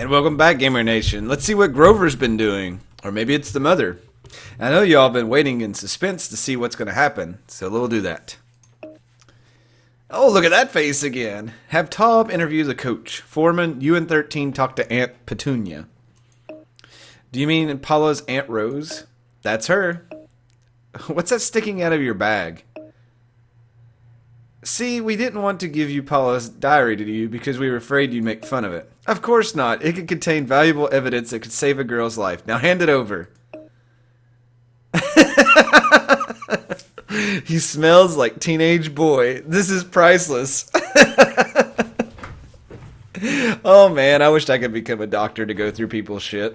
And welcome back, Gamer Nation. Let's see what Grover's been doing. Or maybe it's the mother. I know y'all been waiting in suspense to see what's going to happen, so we'll do that. Oh, look at that face again. Have Tob interview the coach. Foreman, you and 13 talk to Aunt Petunia. Do you mean Paula's Aunt Rose? That's her. What's that sticking out of your bag? See, we didn't want to give you Paula's diary to you because we were afraid you'd make fun of it. Of course not. It could contain valuable evidence that could save a girl's life. Now hand it over. He smells like teenage boy. This is priceless. Oh man, I wished I could become a doctor to go through people's shit.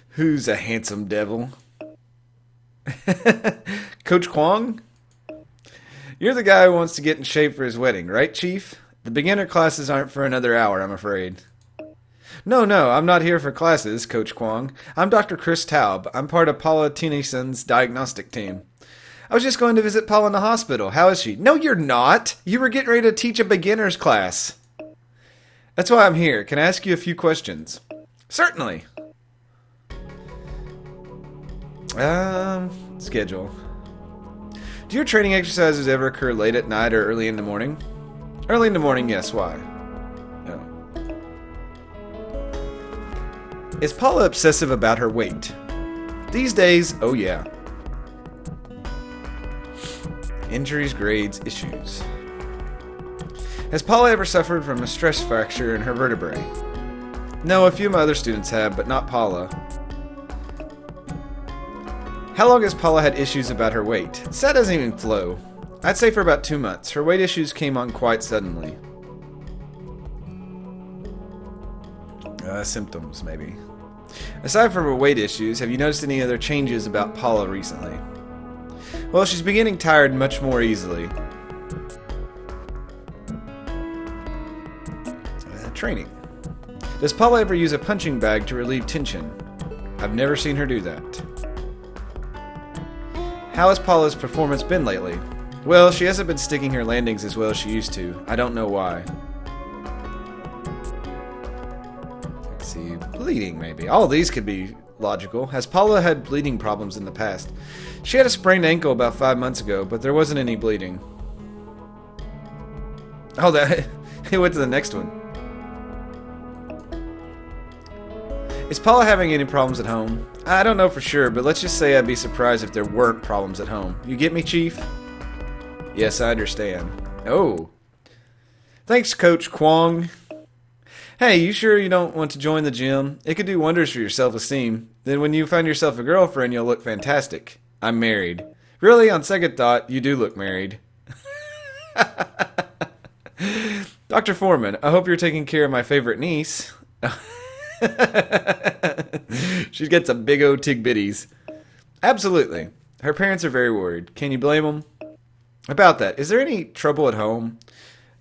Who's a handsome devil? Coach Kwong? You're the guy who wants to get in shape for his wedding, right, Chief? The beginner classes aren't for another hour, I'm afraid. No, I'm not here for classes, Coach Kwong. I'm Dr. Chris Taub. I'm part of Paula Tennyson's diagnostic team. I was just going to visit Paula in the hospital. How is she? No, you're not. You were getting ready to teach a beginner's class. That's why I'm here. Can I ask you a few questions? Certainly. Schedule. Do your training exercises ever occur late at night or early in the morning? Early in the morning, yes. Why? No. Is Paula obsessive about her weight? These days, oh yeah. Injuries, grades, issues. Has Paula ever suffered from a stress fracture in her vertebrae? No, a few of my other students have, but not Paula. How long has Paula had issues about her weight? That doesn't even flow. I'd say for about 2 months. Her weight issues came on quite suddenly. Symptoms, maybe. Aside from her weight issues, have you noticed any other changes about Paula recently? Well, she's been getting tired much more easily. Training. Does Paula ever use a punching bag to relieve tension? I've never seen her do that. How has Paula's performance been lately? Well, she hasn't been sticking her landings as well as she used to. I don't know why. Let's see. Bleeding, maybe. All of these could be logical. Has Paula had bleeding problems in the past? She had a sprained ankle about 5 months ago, but there wasn't any bleeding. Oh, that... He went to the next one. Is Paula having any problems at home? I don't know for sure, but let's just say I'd be surprised if there weren't problems at home. You get me, Chief? Yes, I understand. Oh. Thanks, Coach Kwong. Hey, you sure you don't want to join the gym? It could do wonders for your self-esteem. Then when you find yourself a girlfriend, you'll look fantastic. I'm married. Really, on second thought, you do look married. Dr. Foreman, I hope you're taking care of my favorite niece. She gets some big old tig-bitties. Absolutely. Her parents are very worried. Can you blame them? About that, is there any trouble at home?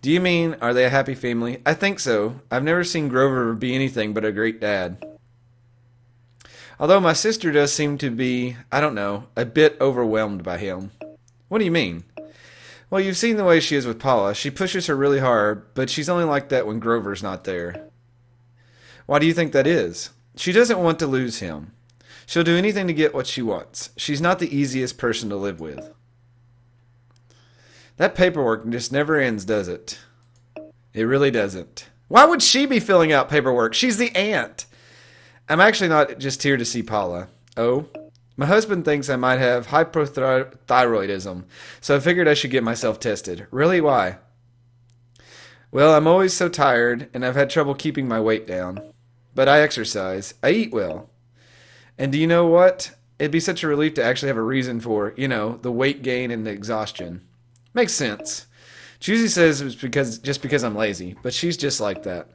Do you mean, are they a happy family? I think so. I've never seen Grover be anything but a great dad. Although my sister does seem to be, I don't know, a bit overwhelmed by him. What do you mean? Well, you've seen the way she is with Paula. She pushes her really hard, but she's only like that when Grover's not there. Why do you think that is? She doesn't want to lose him. She'll do anything to get what she wants. She's not the easiest person to live with. That paperwork just never ends, does it? It really doesn't. Why would she be filling out paperwork? She's the aunt. I'm actually not just here to see Paula. Oh? My husband thinks I might have hypothyroidism, so I figured I should get myself tested. Really? Why? Well, I'm always so tired, and I've had trouble keeping my weight down. But I exercise. I eat well. And do you know what? It'd be such a relief to actually have a reason for, the weight gain and the exhaustion. Makes sense. She usually says it's just because I'm lazy, but she's just like that.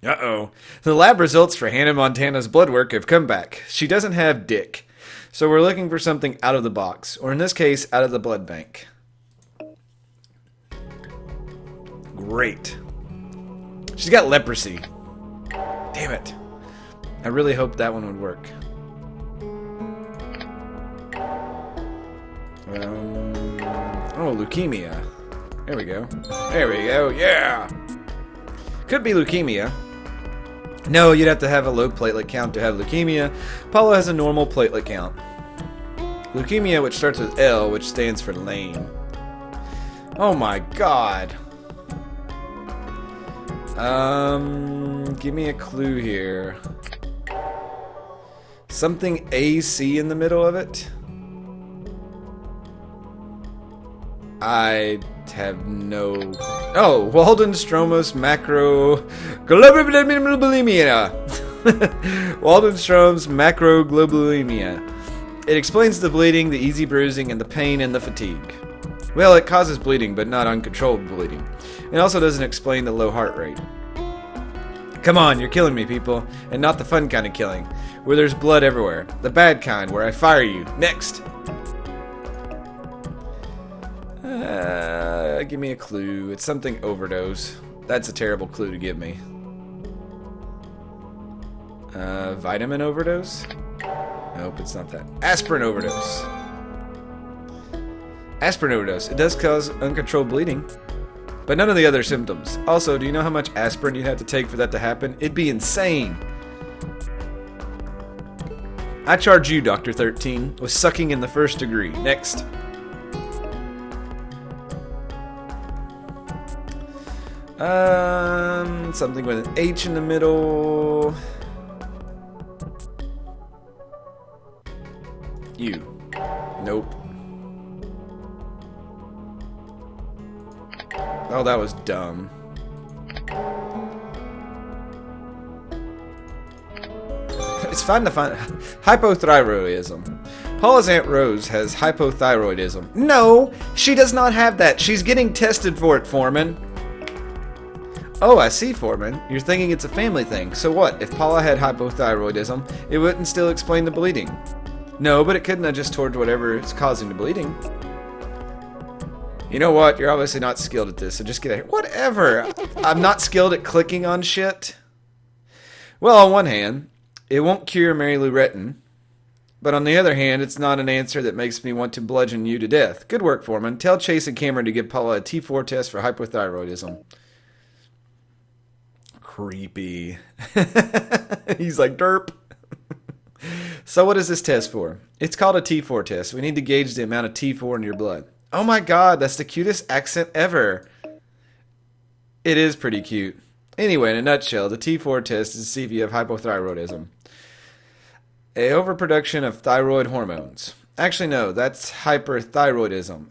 Uh-oh. The lab results for Hannah Montana's blood work have come back. She doesn't have dick. So we're looking for something out of the box, or in this case, out of the blood bank. Great. She's got leprosy. Damn it. I really hoped that one would work. Oh, leukemia. There we go. There we go. Yeah. Could be leukemia. No, you'd have to have a low platelet count to have leukemia. Paula has a normal platelet count. Leukemia, which starts with L, which stands for lame. Oh my god. Give me a clue here. Something AC in the middle of it? I have no... Oh, Waldenstrom's macroglobulinemia. Waldenstrom's macroglobulinemia. It explains the bleeding, the easy bruising, and the pain and the fatigue. Well, it causes bleeding, but not uncontrolled bleeding. It also doesn't explain the low heart rate. Come on, you're killing me, people. And not the fun kind of killing, where there's blood everywhere. The bad kind, where I fire you. Next! Give me a clue. It's something overdose. That's a terrible clue to give me. Vitamin overdose? Nope, it's not that. Aspirin overdose. Aspirin overdose. It does cause uncontrolled bleeding, but none of the other symptoms. Also, do you know how much aspirin you'd have to take for that to happen? It'd be insane. I charge you, Dr. 13, with sucking in the first degree. Next. Something with an H in the middle. You. Nope. Oh, that was dumb. It's fun to find hypothyroidism. Paula's Aunt Rose has hypothyroidism. No, she does not have that. She's getting tested for it, Foreman. Oh, I see, Foreman. You're thinking it's a family thing. So what? If Paula had hypothyroidism, it wouldn't still explain the bleeding. No, but it could nudge us towards whatever is causing the bleeding. You know what? You're obviously not skilled at this, so just get out of here. Whatever. I'm not skilled at clicking on shit. Well, on one hand, it won't cure Mary Lou Retton. But on the other hand, it's not an answer that makes me want to bludgeon you to death. Good work, Foreman. Tell Chase and Cameron to give Paula a T4 test for hypothyroidism. Creepy. He's like, derp. So what is this test for? It's called a T4 test. We need to gauge the amount of T4 in your blood. Oh my god, that's the cutest accent ever. It is pretty cute. Anyway, in a nutshell, the T4 test is to see if you have hypothyroidism. A overproduction of thyroid hormones. Actually, no, that's hyperthyroidism.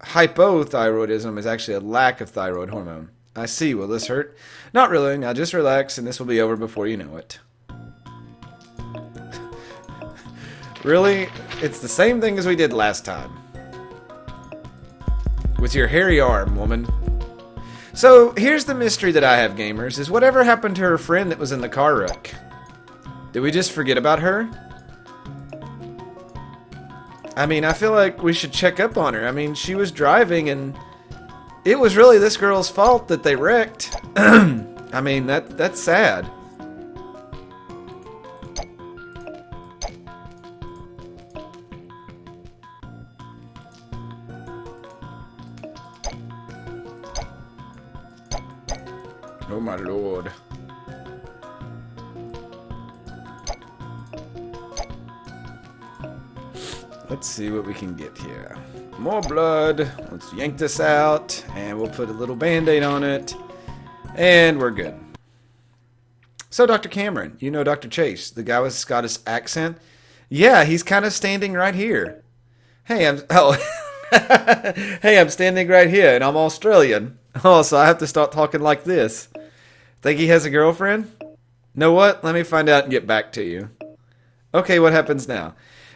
Hypothyroidism is actually a lack of thyroid hormone. I see. Will this hurt? Not really. Now just relax and this will be over before you know it. Really? It's the same thing as we did last time. With your hairy arm, woman. So, here's the mystery that I have, gamers, is whatever happened to her friend that was in the car wreck? Did we just forget about her? I mean, I feel like we should check up on her. I mean, she was driving and it was really this girl's fault that they wrecked. I mean, that's sad. Oh my lord. Let's see what we can get here. More blood. Let's yank this out. And we'll put a little band-aid on it. And we're good. So, Dr. Cameron, you know Dr. Chase, the guy with Scottish accent? Yeah, he's kind of standing right here. Hey, Hey, I'm standing right here, and I'm Australian. Oh, so I have to start talking like this. Think he has a girlfriend? Know what? Let me find out and get back to you. Okay, what happens now?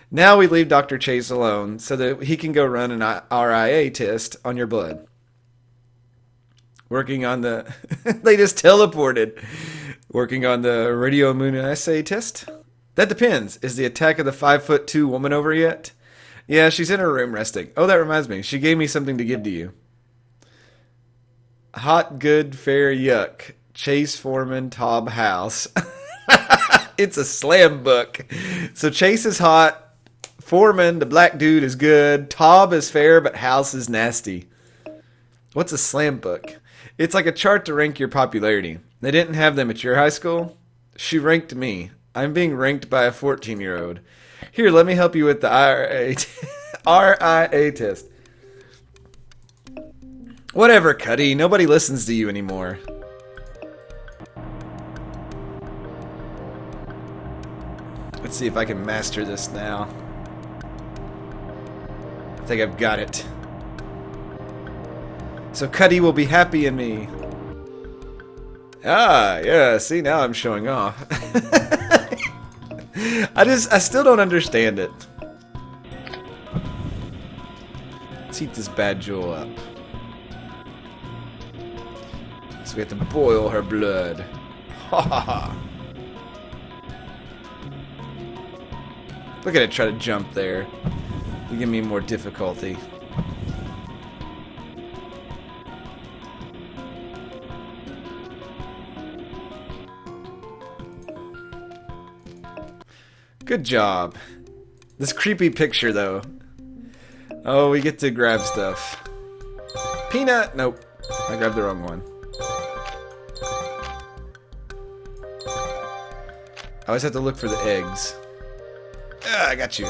Now we leave Dr. Chase alone so that he can go run an RIA test on your blood. Working on the... they just teleported. Working on the radioimmunoassay test? That depends. Is the attack of the 5'2" woman over yet? Yeah, she's in her room resting. Oh, that reminds me. She gave me something to give to you. Hot, good, fair, yuck. Chase Foreman, Tob House. It's a slam book. So Chase is hot. Foreman, the black dude, is good. Tob is fair, but House is nasty. What's a slam book? It's like a chart to rank your popularity. They didn't have them at your high school? She ranked me. I'm being ranked by a 14-year-old. Here, let me help you with the RIA test. Whatever, Cuddy. Nobody listens to you anymore. Let's see if I can master this now. I think I've got it. So Cuddy will be happy in me. Ah, yeah, see, now I'm showing off. I still don't understand it. Let's heat this bad jewel up. So we have to boil her blood. Ha ha ha. Look at it try to jump there. You give me more difficulty. Good job. This creepy picture, though. Oh, we get to grab stuff. Peanut! Nope. I grabbed the wrong one. I always have to look for the eggs. Ah, I got you.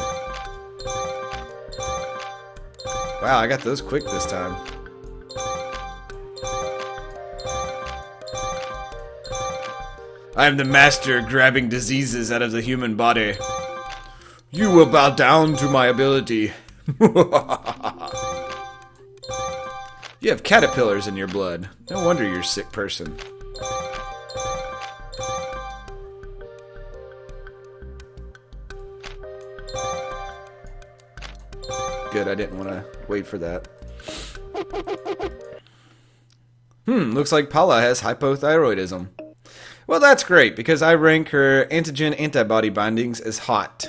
Wow, I got those quick this time. I am the master grabbing diseases out of the human body. You will bow down to my ability. You have caterpillars in your blood. No wonder you're a sick person. Good, I didn't want to wait for that. Looks like Paula has hypothyroidism. Well, that's great, because I rank her antigen-antibody bindings as hot.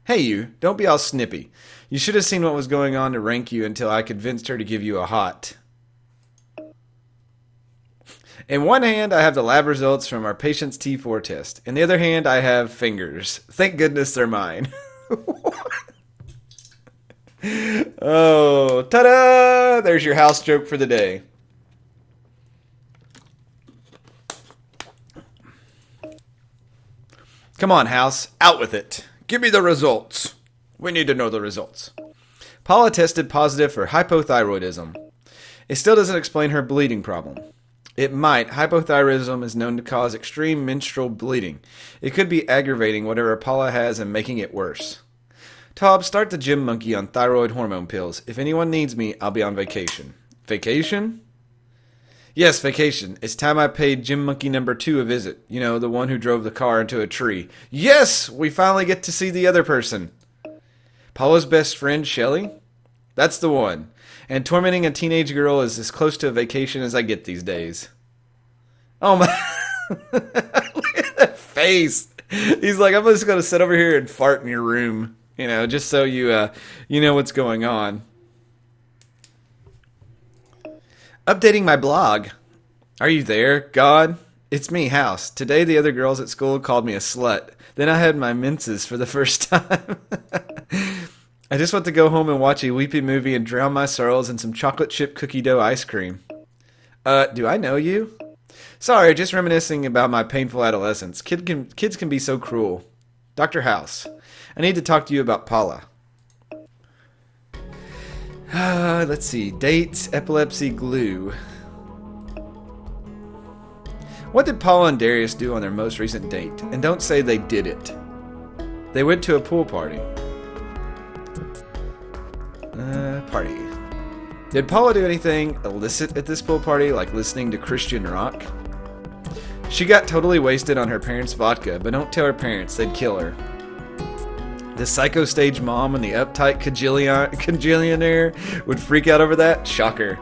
Hey you, don't be all snippy. You should have seen what was going on to rank you until I convinced her to give you a hot. In one hand, I have the lab results from our patient's T4 test. In the other hand, I have fingers. Thank goodness they're mine. Oh, ta-da! There's your house joke for the day. Come on, house. Out with it. Give me the results. We need to know the results. Paula tested positive for hypothyroidism. It still doesn't explain her bleeding problem. It might. Hypothyroidism is known to cause extreme menstrual bleeding. It could be aggravating whatever Paula has and making it worse. Tob, start the gym monkey on thyroid hormone pills. If anyone needs me, I'll be on vacation. Vacation? Yes, vacation. It's time I paid Gym Monkey number 2 a visit. You know, the one who drove the car into a tree. Yes! We finally get to see the other person. Paula's best friend, Shelly? That's the one. And tormenting a teenage girl is as close to a vacation as I get these days. Oh my... Look at that face. He's like, I'm just going to sit over here and fart in your room. You know, just so you know what's going on. Updating my blog. Are you there, God? It's me, House. Today the other girls at school called me a slut. Then I had my menses for the first time. I just want to go home and watch a weepy movie and drown my sorrows in some chocolate chip cookie dough ice cream. Do I know you? Sorry, just reminiscing about my painful adolescence. Kids can be so cruel. Dr. House, I need to talk to you about Paula. Let's see. Dates, epilepsy, glue. What did Paula and Darius do on their most recent date? And don't say they did it. They went to a pool party. Party. Did Paula do anything illicit at this pool party, like listening to Christian rock? She got totally wasted on her parents' vodka, but don't tell her parents, they'd kill her. The psycho stage mom and the uptight cajillionaire would freak out over that? Shocker.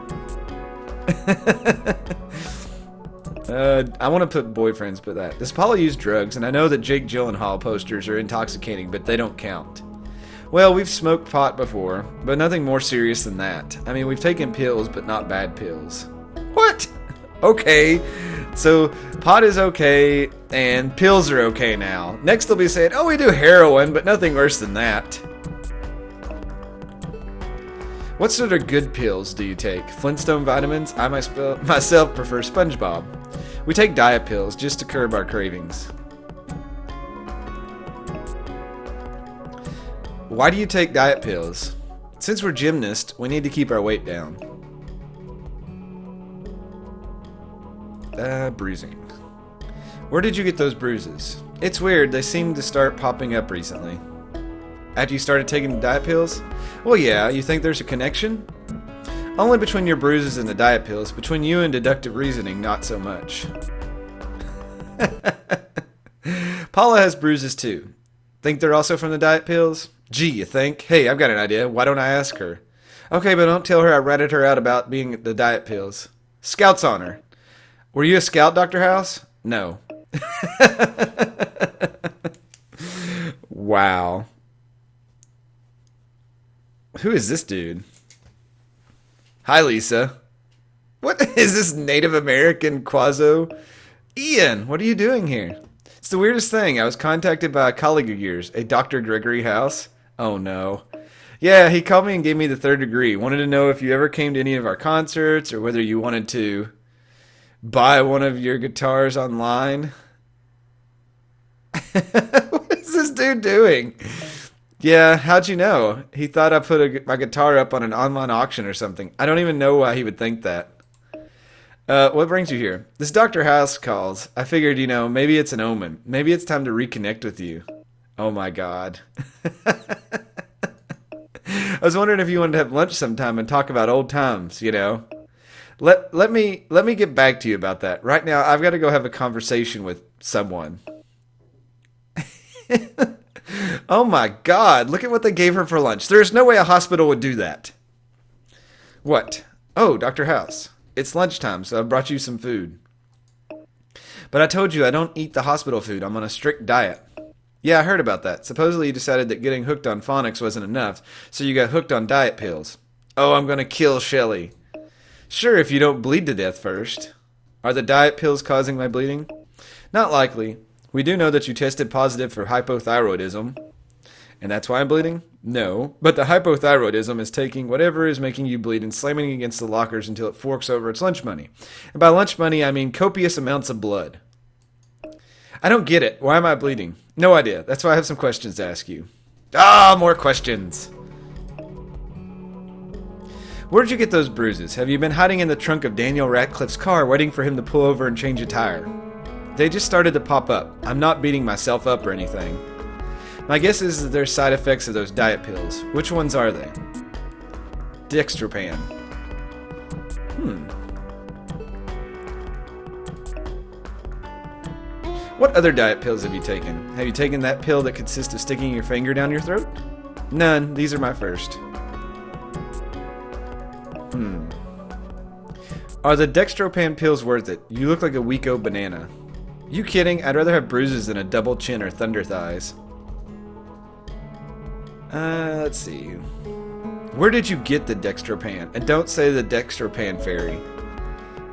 I want to put boyfriends, but that. Does Paula use drugs? And I know that Jake Gyllenhaal posters are intoxicating, but they don't count. Well, we've smoked pot before, but nothing more serious than that. I mean, we've taken pills, but not bad pills. What? Okay. So, pot is okay, and pills are okay now. Next they'll be saying, oh, we do heroin, but nothing worse than that. What sort of good pills do you take? Flintstone vitamins? I myself prefer SpongeBob. We take diet pills just to curb our cravings. Why do you take diet pills? Since we're gymnasts, we need to keep our weight down. Bruising. Where did you get those bruises? It's weird, they seem to start popping up recently. After you started taking the diet pills? Well, yeah, you think there's a connection? Only between your bruises and the diet pills. Between you and deductive reasoning, not so much. Paula has bruises too. Think they're also from the diet pills? Gee, you think? Hey, I've got an idea. Why don't I ask her? Okay, but don't tell her I ratted her out about being the diet pills. Scouts on her. Were you a scout, Dr. House? No. Wow. Who is this dude? Hi, Lisa. What is this Native American Quazo? Ian, what are you doing here? It's the weirdest thing. I was contacted by a colleague of yours, a Dr. Gregory House. Oh, no. Yeah, he called me and gave me the 3rd degree. Wanted to know if you ever came to any of our concerts or whether you wanted to buy one of your guitars online. What is this dude doing? Yeah, how'd you know? He thought I put my guitar up on an online auction or something. I don't even know why he would think that. What brings you here? This Dr. House calls. I figured, maybe it's an omen. Maybe it's time to reconnect with you. Oh my God. I was wondering if you wanted to have lunch sometime and talk about old times, Let me get back to you about that. Right now, I've got to go have a conversation with someone. Oh my God, look at what they gave her for lunch. There's no way a hospital would do that. What? Oh, Dr. House. It's lunchtime, so I brought you some food. But I told you I don't eat the hospital food. I'm on a strict diet. Yeah, I heard about that. Supposedly you decided that getting hooked on phonics wasn't enough, so you got hooked on diet pills. Oh, I'm going to kill Shelly. Sure, if you don't bleed to death first. Are the diet pills causing my bleeding? Not likely. We do know that you tested positive for hypothyroidism. And that's why I'm bleeding? No. But the hypothyroidism is taking whatever is making you bleed and slamming it against the lockers until it forks over its lunch money. And by lunch money, I mean copious amounts of blood. I don't get it. Why am I bleeding? No idea. That's why I have some questions to ask you. More questions. Where'd you get those bruises? Have you been hiding in the trunk of Daniel Radcliffe's car waiting for him to pull over and change a tire? They just started to pop up. I'm not beating myself up or anything. My guess is that they're side effects of those diet pills. Which ones are they? Dextropan. What other diet pills have you taken? Have you taken that pill that consists of sticking your finger down your throat? None. These are my first. Are the Dextropan pills worth it? You look like a weeko banana. You kidding? I'd rather have bruises than a double chin or thunder thighs. Let's see. Where did you get the Dextropan? And don't say the Dextropan fairy.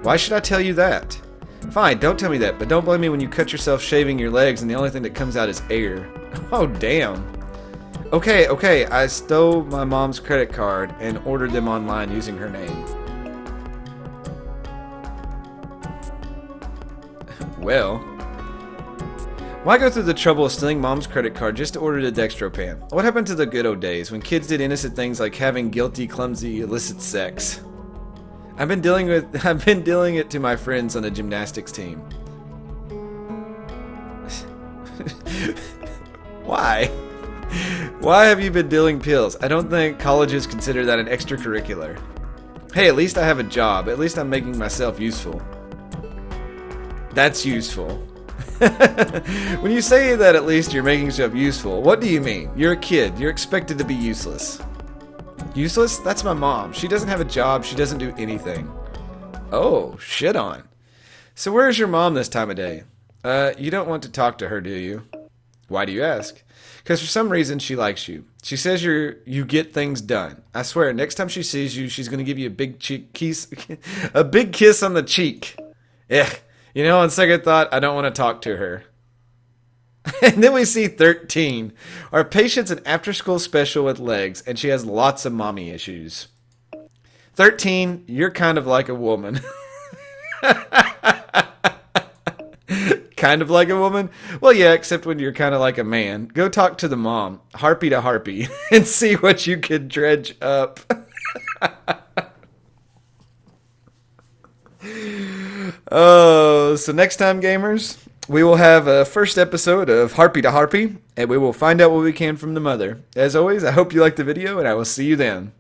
Why should I tell you that? Fine, don't tell me that, but don't blame me when you cut yourself shaving your legs and the only thing that comes out is air. Oh, damn. Okay, I stole my mom's credit card and ordered them online using her name. Well, why go through the trouble of stealing mom's credit card just to order the Dextropan? What happened to the good old days when kids did innocent things like having guilty, clumsy, illicit sex? I've been dealing it to my friends on the gymnastics team. Why? Why have you been dealing pills? I don't think colleges consider that an extracurricular. Hey, at least I have a job. At least I'm making myself useful. That's useful. When you say that at least you're making yourself useful, what do you mean? You're a kid. You're expected to be useless. Useless? That's my mom. She doesn't have a job. She doesn't do anything. Oh, shit on. So where's your mom this time of day? You don't want to talk to her, do you? Why do you ask? Because for some reason she likes you. She says you get things done. I swear, next time she sees you, she's going to give you a big kiss on the cheek. Ugh. On second thought, I don't want to talk to her. And then we see 13. Our patient's an after-school special with legs, and she has lots of mommy issues. 13, you're kind of like a woman. Kind of like a woman? Well, yeah, except when you're kind of like a man. Go talk to the mom, harpy to harpy, and see what you can dredge up. Oh, so next time, gamers, we will have a first episode of Harpy to Harpy, and we will find out what we can from the mother. As always, I hope you liked the video, and I will see you then.